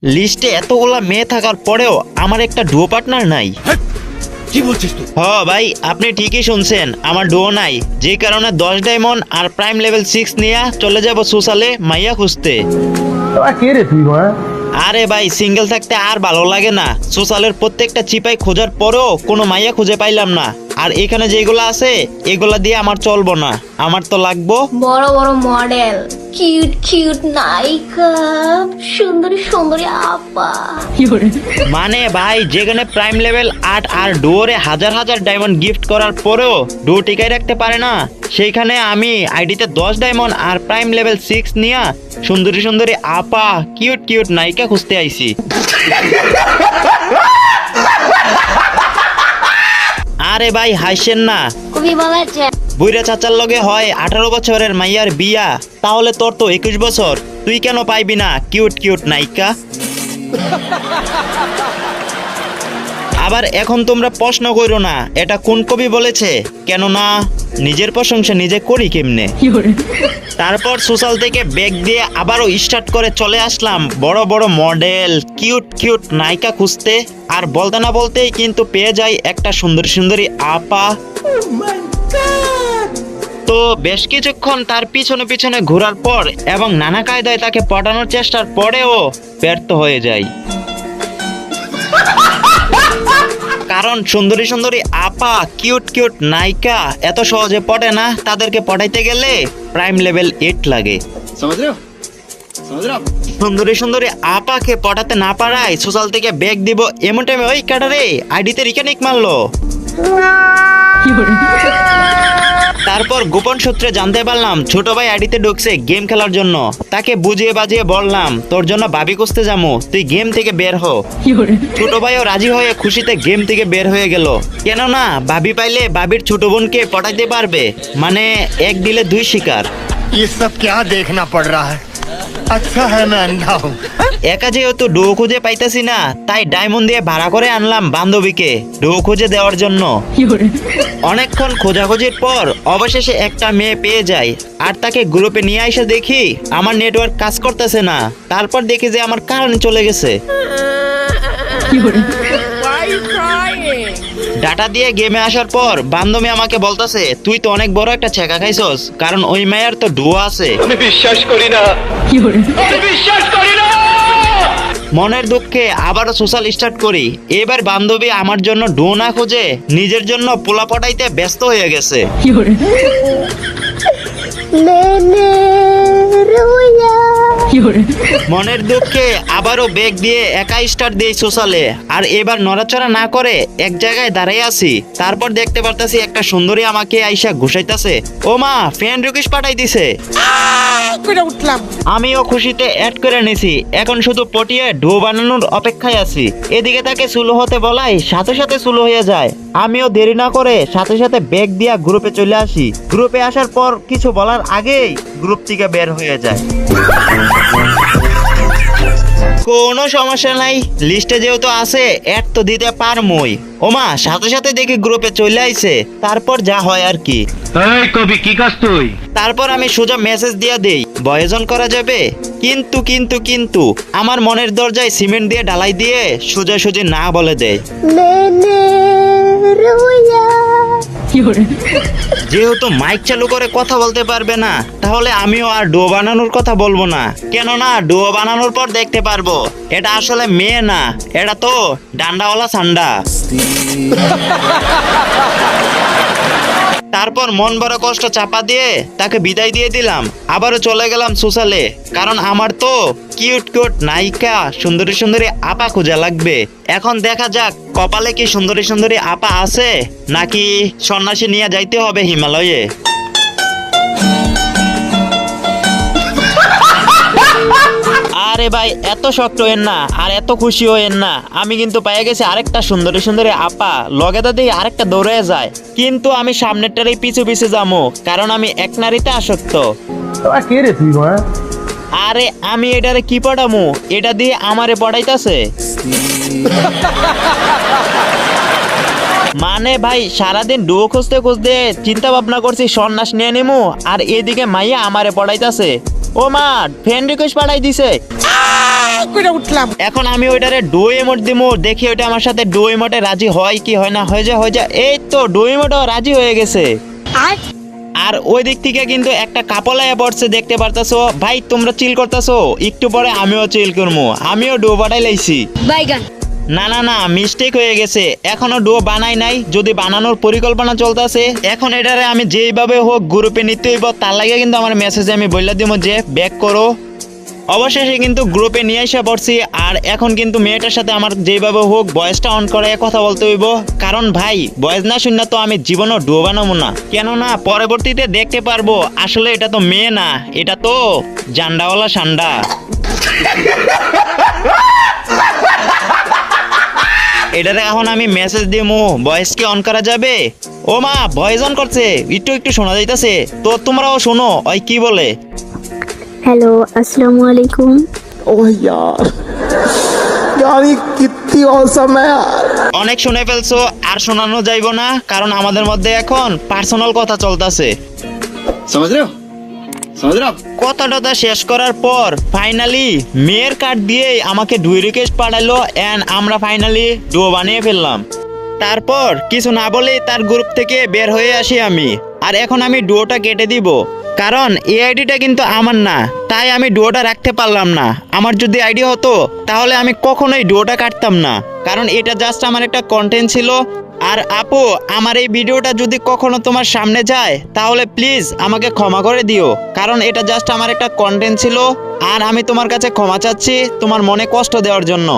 লিস্টে এতগুলা মেয়ে থাকার পরেও আমার একটা ডুও পার্টনার নাই। কি বলছিস তুই? ভাই আপনি ঠিকই শুনছেন, আমার ডুও নাই, যে কারণে 10 ডায়মন্ড আর প্রাইম লেভেল 6 নিয়ে চলে যাব সোশ্যালে মাইয়া খুঁজতে। কে রে তুই? আরে ভাই সিঙ্গেল থাকতে আর ভালো লাগে না, সোশ্যালের প্রত্যেকটা চিপাই খোঁজার পরেও কোনো মাইয়া খুঁজে পাইলাম না। আর এখানে যেগুলো আছে এগুলা দিয়ে আমার চলবো না, আমার তো লাগবো বড় বড় মডেল, কিউট কিউট নায়িকা, সুন্দরী সুন্দরী আপা। মানে ভাই যেখানে প্রাইম লেভেল 8 আর ডুয়োরে হাজার হাজার ডায়মন্ড গিফট করার পরেও ডুও টিকাই রাখতে পারে না, সেইখানে আমি আইডিতে 10 ডায়মন্ড আর প্রাইম লেভেল 6 নিয়ে সুন্দরী সুন্দরী আপা কিউট কিউট নায়িকা খুঁজতে আইছি। আরে ভাই হাসেন না, খুবই ভালো আছে। বুইরা চাচার লগে হয় 18 বছরের মাইয়ার বিয়া, তাহলে তোর তো 21 বছর, তুই কেন পাইবি না কিউট কিউট নায়িকা? আবার এখন তোমরা প্রশ্ন করো না এটা কোন কবি বলেছে, কেননা নিজের প্রশংসা নিজে করি কেমনে। তারপর সোশ্যাল থেকে ব্যাগ দিয়ে আবারও স্টার্ট করে চলে আসলাম বড় বড় মডেল কিউট কিউট নায়িকা খুঁজতে। আর বলতে না বলতেই কিন্তু পেয়ে যাই একটা সুন্দরী সুন্দরী আপা। তো বেশ কিছুক্ষণ তার পিছনে পিছনে ঘোরার পর এবং নানা কায়দায় তাকে পটানোর চেষ্টার পরেও ব্যর্থ হয়ে যায়, কারণ সুন্দরী সুন্দরী আপা কিউট কিউট নায়িকা এত সহজে পটে না, তাদেরকে পটাইতে গেলে প্রাইম লেভেল 8 লাগে। সুন্দরী সুন্দরী আপাকে পটাতে না পারায় সোশ্যাল থেকে ব্যাগ দিব এমন টাইমে ওই কাটারে আইডিতে রিকানিক মারলো। তারপর গোপন সূত্রে জানতে পারলাম ছোট ভাই আইডিতে ঢুকছে গেম খেলার জন্য, তাকে বুঝিয়ে বাজিয়ে বললাম তোর জন্য ভাবি খুঁজতে যাবো, তুই গেম থেকে বের হ। ছোট ভাইও রাজি হয়ে খুশিতে গেম থেকে বের হয়ে গেল, কেননা ভাবি পাইলে ভাবির ছোট বোনকে পটাইতে পারবে, মানে এক দিলে দুই শিকার। ये सब क्या देखना पड़ रहा है? अच्छा है मैं अंधा हूँ। একা যেহেতু ডুয়ো খুঁজে পাইতেছি না, তাই ডায়মন্ড দিয়ে ভাড়া করে আনলাম বান্ধবীকে ডুয়ো খুঁজে দেওয়ার জন্য। অনেকক্ষণ খোঁজাখুঁজির পর অবশেষে একটা মেয়ে পেয়ে যায়, আর তাকে গ্রুপে নিয়ে এসে দেখি আমার নেটওয়ার্ক কাজ করতেছে না। তারপর দেখি যে আমার কারেন্ট চলে গেছে। ডাটা দিয়ে গেমে আসার পর বান্ধবী আমাকে বলতেছে তুই তো অনেক বড় একটা ছেঁকা খাইছস, কারণ ওই মেয়ের তো ডুয়ো আছে। মনের দুঃখে আবারও সোশ্যাল স্টার্ট করি। এবার বান্ধবী আমার জন্য ডুয়ো না খুঁজে নিজের জন্য পোলা পটাইতে ব্যস্ত হয়ে গেছে। মনের দুঃখে আবারও ব্যাগ দিয়ে একা স্টার্ট দিই সোশ্যালে, আর এবার নড়াচড়া না করে এক জায়গায় দাঁড়িয়ে আছি। তারপর দেখতে পারতাছি একটা সুন্দরী আমাকে আইসা ঘুষাইতাছে, ও মা ফ্রেন্ড রিকোয়েস্ট পাঠাই দিছে। আমিও খুশিতে অ্যাড করে নিছি, এখন শুধু পটিয়ে ডুয়ো বানানোর অপেক্ষায় আছি। এদিকে তাকে সুলো হতে বলাই সাথে সাথে সুলো হয়ে যায়। আমিও দেরি না করে সাথে সাথে ব্যাগ দিয়া গ্রুপে চলে আসি। গ্রুপে আসার পর কিছু বলার আগেই গ্রুপ থেকে বের হয়ে যায়। কোনো সমস্যা নাই, লিস্টে যেহেতু আছে অ্যাড তো দিতে পারমই। ওমা সাথে সাথে দেখি গ্রুপে চলে আইছে, তারপর যা হয় আর কি। কবি কি কাজ তুই? তারপর আমি সোজা মেসেজ দিয়া দেই বয়জন করা যাবে, কিন্তু কিন্তু কিন্তু আমার মনের দরজায় সিমেন্ট দিয়ে ঢালাই দিয়ে সোজাসুজি না বলে দেয়। যেহেতু মাইক চালু করে কথা বলতে পারবে না, তাহলে আমিও আর ডুয়ো বানানোর কথা বলবো না, কেননা ডুয়ো বানানোর পর দেখতে পারবো এটা আসলে মেয়ে না, এটা তো ডান্ডাওয়ালা সান্ডা। তারপর মন বড় কষ্ট চাপা দিয়ে তাকে বিদায় দিয়ে দিলাম। আবারও চলে গেলাম সোশ্যালে, কারণ আমার তো কিউট কিউট নায়িকা সুন্দরী সুন্দরী আপা খুঁজে লাগবে। এখন দেখা যাক কপালে কি সুন্দরী সুন্দরী আপা আছে, নাকি সন্ন্যাসী নিয়ে যাইতে হবে হিমালয়ে। আরে ভাই এত শক্ত হইেন না আর এত খুশি হইেন না, আমি কিন্তু পেয়ে গেছি আরেকটা সুন্দরী সুন্দরী আপা, লগে তো দেখি আরেকটা দৌড়ে যায়, কিন্তু আমি সামনেরটারই পিছু পিছু যাবো, কারণ আমি এক নারীতে আসক্ত। কে রে তুই? আরে আমি এটারে কি পড়ামু, এটা দিয়ে আমারে পড়াইতাছে। মানে ভাই সারাদিন ডুয়ো খুঁজতে খুঁজতে চিন্তা ভাবনা করছি সন্ন্যাস নিয়ে নিমু, আর এদিকে মাইয়া আমারে পড়াইতাছে। ও মা ফ্রেন্ড রিকোয়েস্ট পাঠাই দিছে। করে উঠলাম। এখন আমি ওইটারে ডু ইমোট দিমু, দেখি ওইটা আমার সাথে ডু ইমোটে রাজি হয় কি হয় না। হয়ে যা এই তো ডু ইমোটও রাজি হয়ে গেছে। আর আর ওই দিক থেকে কিন্তু একটা কাপল আয়া পড়ছে, দেখতে পারতাছো ভাই। তোমরা চিল করতেছো, একটু পরে আমিও চিল করবো, আমিও ডু বানাই লাইছি। বাইগান না মিস্টেক হয়ে গেছে, এখনো ডুও বানাই নাই, যদি বানানোর পরিকল্পনা চলতেছে। এখন এটারে আমি যেইভাবে হোক গ্রুপে নিতে হইব, তার লাগে কিন্তু আমার মেসেজে আমি বললা দিব যে ব্যাক করো। অবশেষে কিন্তু গ্রুপে নিয়ে এসে পড়ছি। আর এখন কিন্তু মেয়েটার সাথে আমার যেইভাবে হোক ভয়েসটা অন করে কথা বলতে হইব, কারণ ভাই ভয়েস না শুনলে তো আমি জীবনও ডুও বানাবো না। কেননা পরবর্তীতে দেখতে পারবো আসলে এটা তো মেয়ে না, এটা তো জান্ডাওয়ালা সান্ডা। এটারে এখন আমি মেসেজ দিমু, ভয়েস কি অন করা যাবে? ও মা ভয়েস অন করছে, একটু শোনা যাইতাছে তো, তোমরাও শোনো ওই কি বলে। हेलो अस्सलाम वालेकुम। ओह यार यार ये कितनी औसम है यार। অনেক শুনে ফেলছো, আর শোনানো যাইব না, কারণ আমাদের মধ্যে এখন পার্সোনাল কথা চলতেছে। समझ रहे हो কথাটা শেষ করার পর ফাইনালি মেয়ের কার্ড দিয়ে আমাকে ডুই রিকোয়েস্ট পাঠালো, এন্ড আমরা ফাইনালি ডুও বানিয়ে ফেললাম। তারপর কিছু না বলে তার গ্রুপ থেকে বের হয়ে আসি আমি। আর এখন আমি ডুয়োটা কেটে দিব, কারণ এই আইডিটা কিন্তু আমার না, তাই আমি ডুয়োটা রাখতে পারলাম না। আমার যদি আইডি হতো তাহলে আমি কখনোই ডুয়োটা কাটতাম না, কারণ এটা জাস্ট আমার একটা কন্টেন্ট ছিল। আর আপু, আমার এই ভিডিওটা যদি কখনো তোমার সামনে যায় তাহলে প্লিজ আমাকে ক্ষমা করে দিও, কারণ এটা জাস্ট আমার একটা কন্টেন্ট ছিল। আর আমি তোমার কাছে ক্ষমা চাচ্ছি তোমার মনে কষ্ট দেওয়ার জন্য।